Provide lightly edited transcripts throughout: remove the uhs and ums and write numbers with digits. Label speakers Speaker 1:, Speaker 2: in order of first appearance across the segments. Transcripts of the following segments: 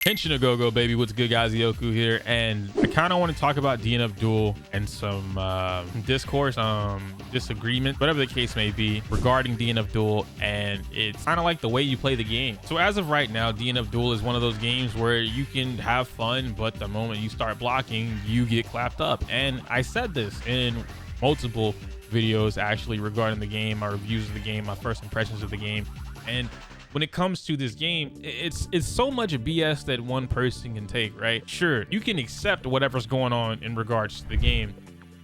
Speaker 1: Henshin a go baby, what's good guys? Yoku here, and I kind of want to talk about DNF Duel and some discourse, disagreement, whatever the case may be regarding DNF Duel, and it's kind of like the way you play the game. So as of right now, DNF Duel is one of those games where you can have fun, but the moment you start blocking, you get clapped up. And I said this in multiple videos actually regarding the game, my reviews of the game, my first impressions of the game. And when it comes to this game, it's so much BS that one person can take, right? Sure, you can accept whatever's going on in regards to the game.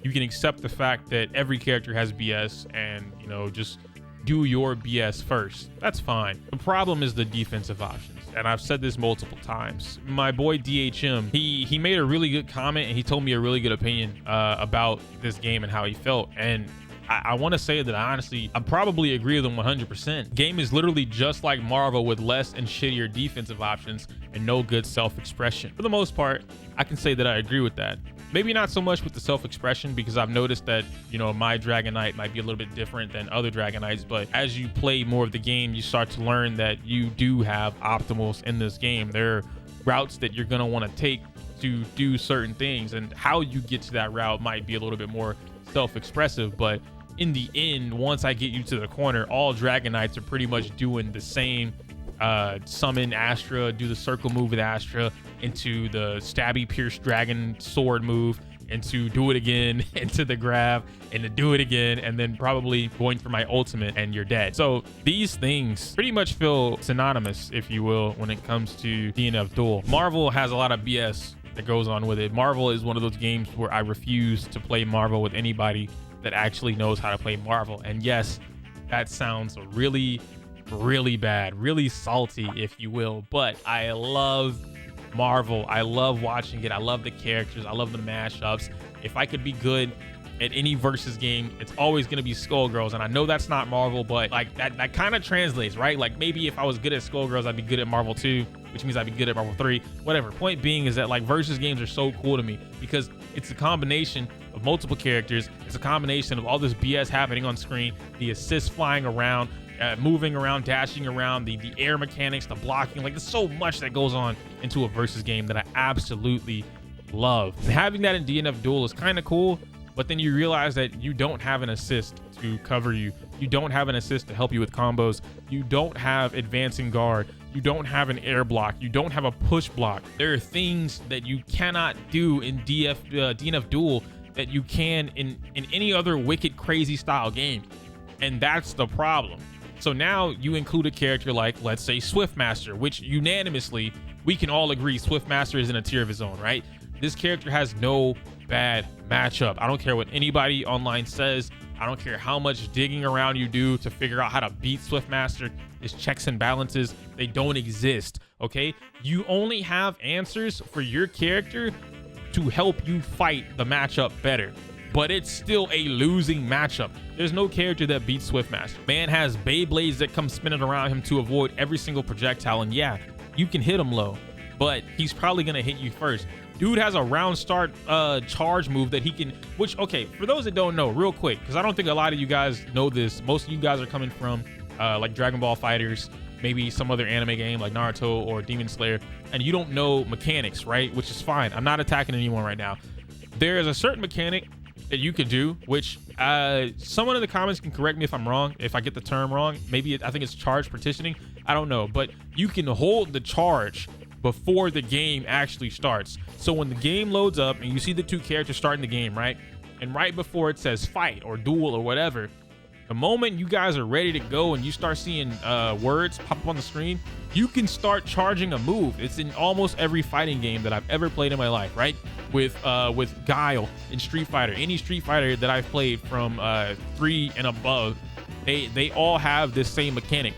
Speaker 1: You can accept the fact that every character has BS and, you know, just do your BS first. That's fine. The problem is the defensive options. And I've said this multiple times. My boy DHM, he made a really good comment and he told me a really good opinion about this game and how he felt. And I want to say that I probably agree with him 100%. Game is literally just like Marvel with less and shittier defensive options and no good self-expression. For the most part, I can say that I agree with that. Maybe not so much with the self-expression, because I've noticed that, you know, my Dragon Knight might be a little bit different than other Dragon Knights, but as you play more of the game, you start to learn that you do have optimals in this game. There are routes that you're going to want to take to do certain things, and how you get to that route might be a little bit more self-expressive, but in the end, once I get you to the corner, all Dragon Knights are pretty much doing the same. Summon Astra, do the circle move with Astra, into the stabby pierce dragon sword move, into do it again, into the grab, and to do it again, and then probably going for my ultimate and you're dead. So these things pretty much feel synonymous, if you will, when it comes to DNF Duel. Marvel has a lot of BS that goes on with it. Marvel is one of those games where I refuse to play Marvel with anybody that actually knows how to play Marvel. And yes, that sounds really bad, really salty, if you will, but I love Marvel. I love watching it. I love the characters. I love the mashups. If I could be good at any versus game, it's always going to be Skullgirls. And I know that's not Marvel, but like that kind of translates, right? Like maybe if I was good at Skullgirls, I'd be good at Marvel 2, which means I'd be good at Marvel 3, whatever. Point being is that like versus games are so cool to me because it's a combination of multiple characters. It's a combination of all this BS happening on screen, the assists flying around, moving around, dashing around, the air mechanics, the blocking. Like there's so much that goes on into a versus game that I absolutely love. And having that in DNF Duel is kind of cool, but then you realize that you don't have an assist to cover you. You don't have an assist to help you with combos. You don't have advancing guard. You don't have an air block. You don't have a push block. There are things that you cannot do in DNF Duel that you can in any other wicked crazy style game. And that's the problem. So now you include a character like, let's say, Swiftmaster, which unanimously we can all agree Swiftmaster is in a tier of his own, right? This character has no bad matchup. I don't care what anybody online says. I don't care how much digging around you do to figure out how to beat Swiftmaster. His checks and balances, they don't exist, okay? You only have answers for your character to help you fight the matchup better, but it's still a losing matchup. There's no character that beats Swiftmaster. Man has Beyblades that come spinning around him to avoid every single projectile, and yeah, you can hit him low, but he's probably gonna hit you first. Dude has a round start charge move that he can, which, okay, for those that don't know, real quick, because I don't think a lot of you guys know this. Most of you guys are coming from like Dragon Ball FighterZ, maybe some other anime game like Naruto or Demon Slayer, and you don't know mechanics, right? Which is fine. I'm not attacking anyone right now. There is a certain mechanic that you could do, which someone in the comments can correct me if I'm wrong, if I get the term wrong. Maybe I think it's charge partitioning. I don't know, but you can hold the charge before the game actually starts. So when the game loads up and you see the two characters starting the game, right? And right before it says fight or duel or whatever, the moment you guys are ready to go and you start seeing words pop up on the screen, you can start charging a move. It's in almost every fighting game that I've ever played in my life, right? With Guile in Street Fighter, any Street Fighter that I've played from 3 and above, they all have this same mechanic.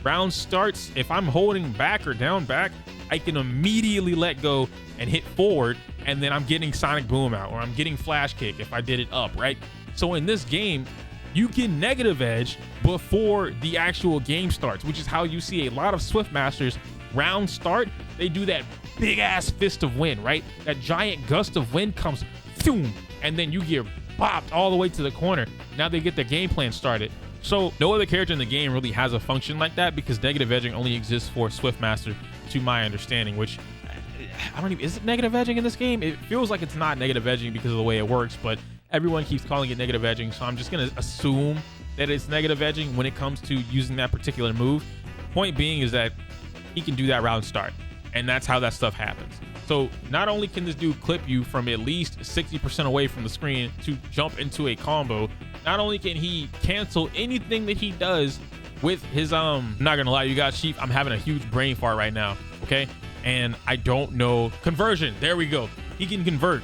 Speaker 1: Round starts, if I'm holding back or down back, I can immediately let go and hit forward, and then I'm getting Sonic Boom out, or I'm getting Flash Kick if I did it up, right? So in this game, you can negative edge before the actual game starts, which is how you see a lot of Swiftmasters round start. They do that big ass fist of wind, right? That giant gust of wind comes, boom, and then you get bopped all the way to the corner. Now they get their game plan started. So no other character in the game really has a function like that, because negative edging only exists for Swiftmaster, to my understanding, which I don't even, is it negative edging in this game? It feels like it's not negative edging because of the way it works, but everyone keeps calling it negative edging, so I'm just gonna assume that it's negative edging when it comes to using that particular move. Point being is that he can do that round start, and that's how that stuff happens. So not only can this dude clip you from at least 60% away from the screen to jump into a combo, not only can he cancel anything that he does with his I'm not gonna lie to you guys, Chief, I'm having a huge brain fart right now, okay? And I don't know conversion. There we go. He can convert.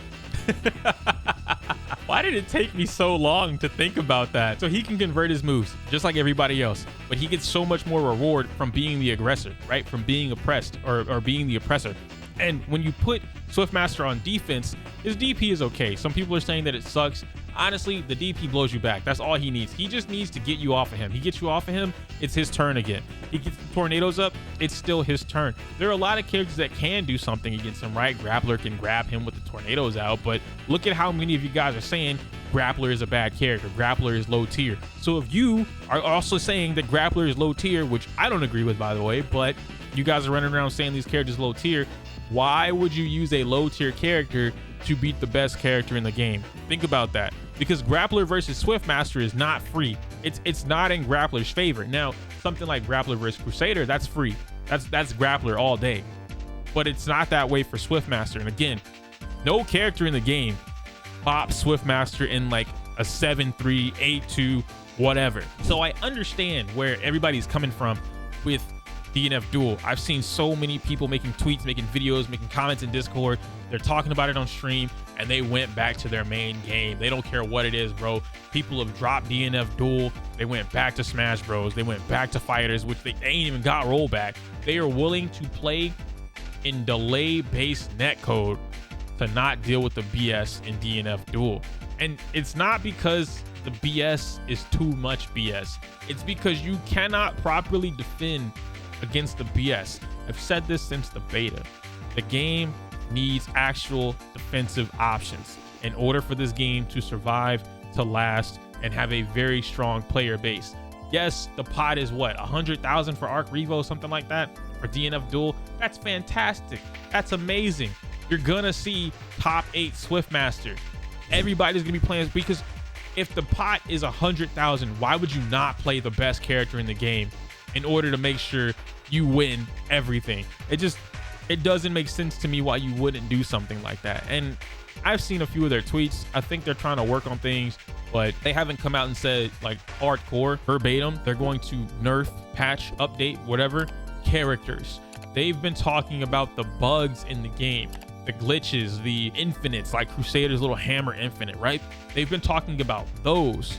Speaker 1: Why did it take me so long to think about that? So he can convert his moves just like everybody else, but he gets so much more reward from being the aggressor, right? From being oppressed or being the oppressor. And when you put Swiftmaster on defense, his DP is okay. Some people are saying that it sucks. Honestly, the DP blows you back. That's all he needs. He just needs to get you off of him. He gets you off of him, it's his turn again. He gets the tornadoes up, it's still his turn. There are a lot of characters that can do something against him, right? Grappler can grab him with the tornadoes out, but look at how many of you guys are saying Grappler is a bad character. Grappler is low tier. So if you are also saying that Grappler is low tier, which I don't agree with, by the way, but you guys are running around saying these characters low tier, why would you use a low tier character to beat the best character in the game? Think about that. Because Grappler versus Swiftmaster is not free. It's not in Grappler's favor. Now, something like Grappler versus Crusader, that's free. That's Grappler all day. But it's not that way for Swiftmaster. And again, no character in the game pops Swiftmaster in like a 7-3, 8-2, whatever. So I understand where everybody's coming from with DNF Duel. I've seen so many people making tweets, making videos, making comments in Discord. They're talking about it on stream, and they went back to their main game. They don't care what it is, bro. People have dropped DNF Duel. They went back to Smash Bros. They went back to Fighters, which they ain't even got rollback. They are willing to play in delay-based netcode to not deal with the BS in DNF Duel. And it's not because the BS is too much BS. It's because you cannot properly defend against the BS. I've said this since the beta. The game needs actual defensive options in order for this game to survive, to last, and have a very strong player base. Yes, the pot is what, 100,000 for Arc Revo, something like that, for DNF Duel. That's fantastic. That's amazing. You're gonna see top 8 Swiftmaster. Everybody's gonna be playing, because if the pot is 100,000, why would you not play the best character in the game in order to make sure you win everything? It doesn't make sense to me why you wouldn't do something like that. And I've seen a few of their tweets. I think they're trying to work on things, but they haven't come out and said like hardcore verbatim they're going to nerf, patch, update, whatever characters. They've been talking about the bugs in the game, the glitches, the infinites, like Crusader's little hammer infinite, right? They've been talking about those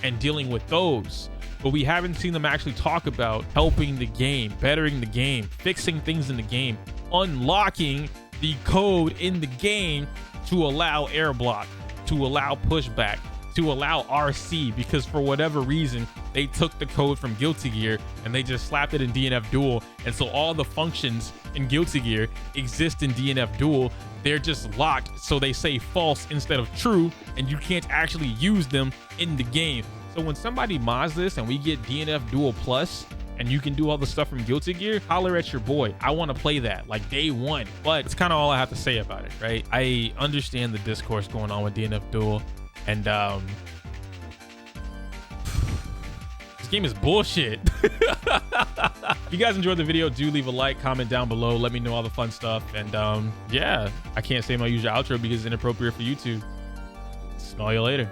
Speaker 1: and dealing with those, but we haven't seen them actually talk about helping the game, bettering the game, fixing things in the game, unlocking the code in the game to allow air block, to allow pushback, to allow RC, because for whatever reason they took the code from Guilty Gear and they just slapped it in DNF Duel, and so all the functions in Guilty Gear exist in DNF Duel. They're just locked, so they say false instead of true, and you can't actually use them in the game. So when somebody mods this and we get DNF Duel Plus and you can do all the stuff from Guilty Gear, holler at your boy. I want to play that like day one. But it's kind of all I have to say about it, right? I understand the discourse going on with DNF Duel, and this game is bullshit. If you guys enjoyed the video, do leave a like, comment down below, let me know all the fun stuff. And yeah, I can't say my usual outro because it's inappropriate for YouTube. Smell you later.